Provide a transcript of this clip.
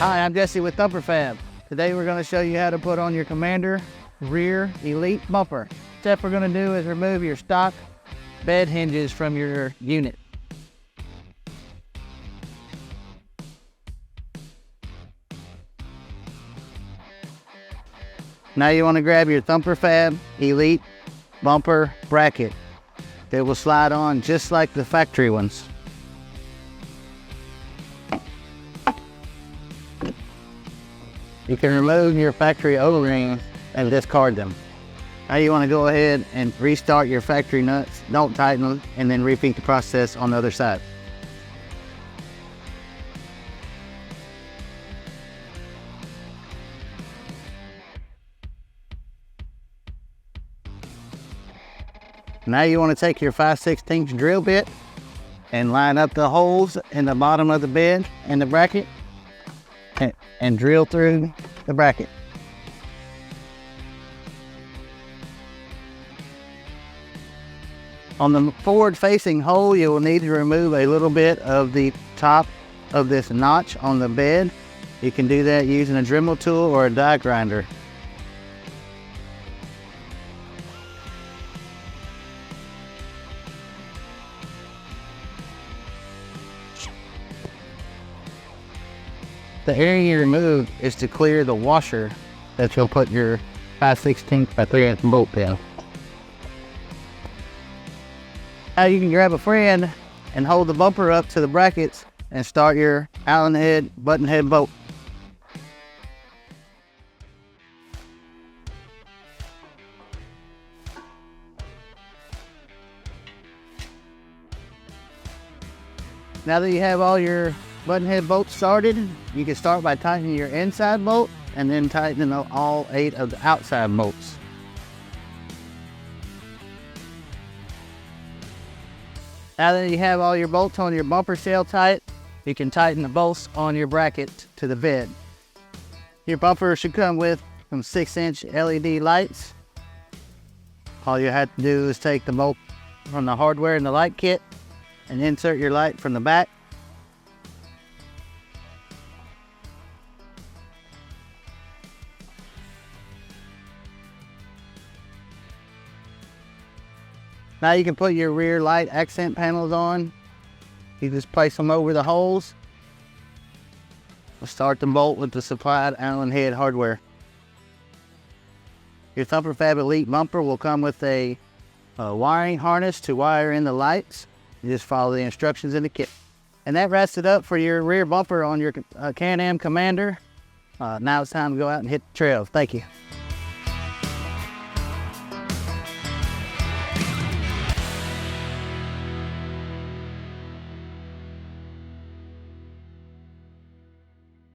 Hi, I'm Jesse with Thumper Fab. Today we're going to show you how to put on your Commander Rear Elite Bumper. Step we're going to do is remove your stock bed hinges from your unit. Now you want to grab your Thumper Fab Elite Bumper bracket. They will slide on just like the factory ones. You can remove your factory O-rings and discard them. Now you want to go ahead and restart your factory nuts, don't tighten them, and then repeat the process on the other side. Now you want to take your 5/16 drill bit and line up the holes in the bottom of the bed and the bracket and drill through the bracket. On the forward facing hole, you will need to remove a little bit of the top of this notch on the bed. You can do that using a Dremel tool or a die grinder. The area you remove is to clear the washer that you'll put your 5/16 by 3/8 bolt in. Now you can grab a friend and hold the bumper up to the brackets and start your Allen head button head bolt. Now that you have all your button head bolts started, you can start by tightening your inside bolt and then tightening all 8 of the outside bolts. Now that you have all your bolts on your bumper shell tight, you can tighten the bolts on your bracket to the bed. Your bumper should come with some 6-inch LED lights. All you have to do is take the bolt from the hardware and the light kit and insert your light from the back. Now you can put your rear light accent panels on. You just place them over the holes. We'll start the bolt with the supplied Allen head hardware. Your Thumper Fab Elite bumper will come with a wiring harness to wire in the lights. You just follow the instructions in the kit. And that wraps it up for your rear bumper on your Can-Am Commander. Now it's time to go out and hit the trail. Thank you.